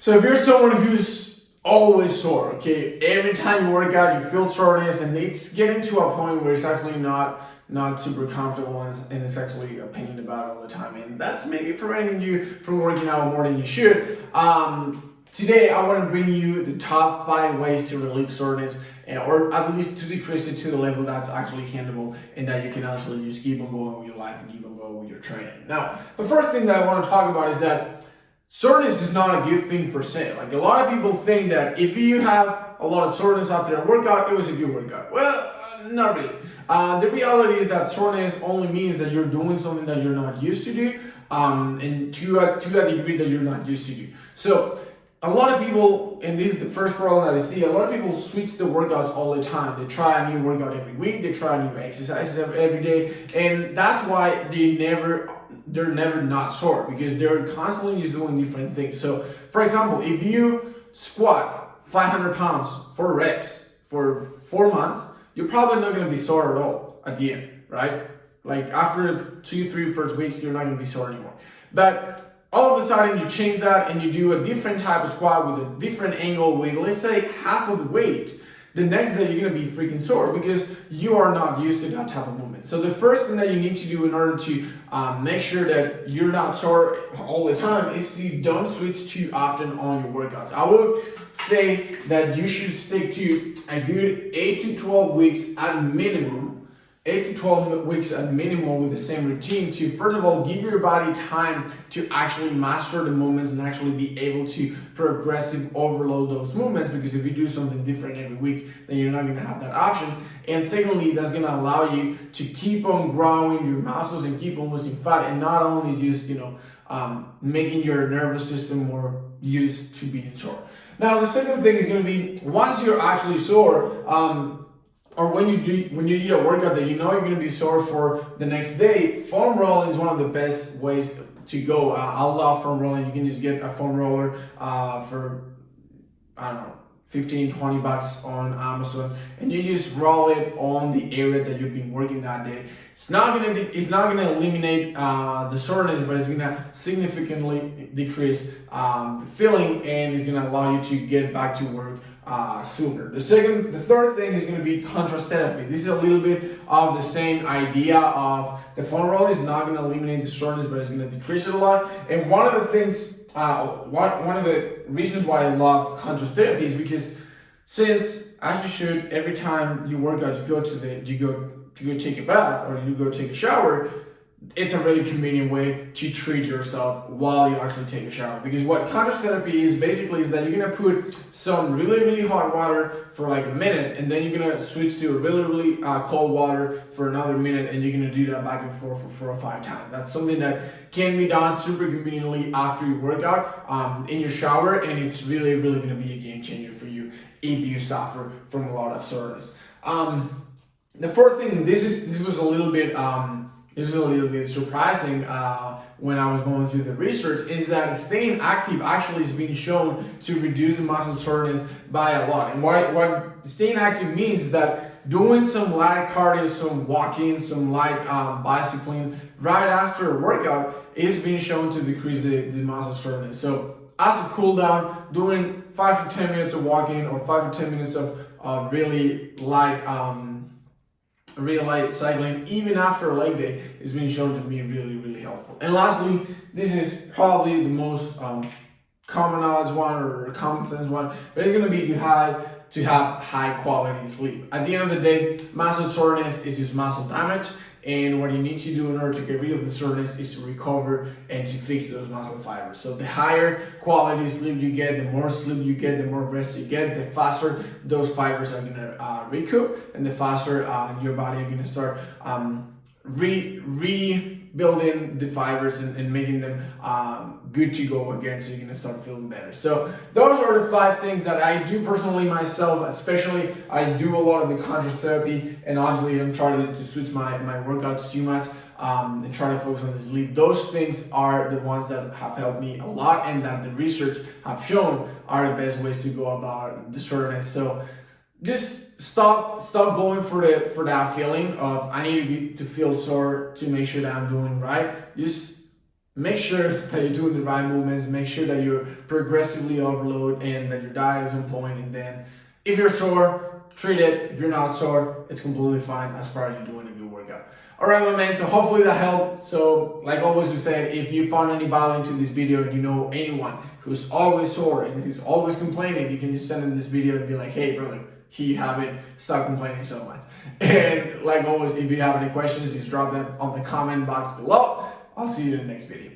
So if you're someone who's always sore, okay, every time you work out, you feel soreness, and it's getting to a point where it's actually not super comfortable, and it's actually a pain about it all the time, and that's maybe preventing you from working out more than you should. Today, I want to bring you the top 5 ways to relieve soreness, or at least to decrease it to the level that's actually handleable, and that you can actually just keep on going with your life and keep on going with your training. Now, the first thing that I want to talk about is that soreness is not a good thing per se. Like, a lot of people think that if you have a lot of soreness after a workout, it was a good workout. Well, not really. The reality is that soreness only means that you're doing something that you're not used to do, and to a degree that you're not used to do. So a lot of people, and this is the first problem that I see, a lot of people switch the workouts all the time. They try a new workout every week, they try new exercises every day, and that's why they're never not sore, because they're constantly just doing different things. So, for example, if you squat 500 pounds, 4 reps for 4 months, you're probably not going to be sore at all at the end, right? Like, after 2-3 first weeks, you're not going to be sore anymore. But all of a sudden, you change that and you do a different type of squat with a different angle with, let's say, half of the weight. The next day, you're going to be freaking sore because you are not used to that type of movement. So the first thing that you need to do in order to make sure that you're not sore all the time is to don't switch too often on your workouts. I would say that you should stick to a good 8 to 12 weeks at minimum. 8 to 12 weeks at minimum with the same routine to, first of all, give your body time to actually master the movements and actually be able to progressive overload those movements, because if you do something different every week, then you're not going to have that option. And secondly, that's going to allow you to keep on growing your muscles and keep on losing fat, and not only just, making your nervous system more used to being sore. Now, the second thing is going to be, once you're actually sore, or when you do a workout that you know you're going to be sore for the next day, foam rolling is one of the best ways to go. I love foam rolling. You can just get a foam roller for, I don't know, $15-20 on Amazon, and you just roll it on the area that you've been working that day. It's not gonna eliminate the soreness, but it's gonna significantly decrease the feeling, and it's gonna allow you to get back to work sooner. The third thing is going to be contrast therapy. This is a little bit of the same idea of the foam roll is not going to eliminate the soreness, but it's going to decrease it a lot. And one of the things, one of the reasons why I love contrast therapy is because, since, as you should, every time you work out, you go take a bath or you go take a shower, it's a really convenient way to treat yourself while you actually take a shower. Because what contrast therapy is basically is that you're gonna put some really hot water for like a minute, and then you're gonna switch to a really cold water for another minute, and you're gonna do that back and forth for 4 or 5 times. That's something that can be done super conveniently after your workout in your shower, and it's really gonna be a game changer for you if you suffer from a lot of soreness. The fourth thing, this was a little bit surprising when I was going through the research, is that staying active actually has been shown to reduce the muscle soreness by a lot. And what staying active means is that doing some light cardio, some walking, some light bicycling right after a workout is being shown to decrease the muscle soreness. So as a cool down, doing 5 to 10 minutes of walking or 5 to 10 minutes of really light cycling, even after a leg day, is being shown to be really helpful. And lastly, this is probably the most common knowledge one or common sense one, but it's going to be to have high quality sleep. At the end of the day, muscle soreness is just muscle damage, and what you need to do in order to get rid of the soreness is to recover and to fix those muscle fibers. So the higher quality sleep you get, the more sleep you get, the more rest you get, the faster those fibers are going to recoup, and the faster your body is going to start rebuilding the fibers and making them good to go again, so you're going to start feeling better. So those are the 5 things that I do personally myself. Especially, I do a lot of the contrast therapy, and obviously I'm trying to switch my workouts too much and try to focus on the sleep. Those things are the ones that have helped me a lot, and that the research have shown are the best ways to go about the soreness. So just stop going for that feeling of I need to feel sore to make sure that I'm doing right. Just make sure that you're doing the right movements, make sure that you're progressively overload and that your diet is on point. And then if you're sore, treat it. If you're not sore, it's completely fine as far as you're doing a good workout. All right, my man, so hopefully that helped. So like always we said, if you found any value into this video and you know anyone who's always sore and who's always complaining, you can just send them this video and be like, hey brother, you haven't stopped complaining so much. And like always, if you have any questions, just drop them on the comment box below. I'll see you in the next video.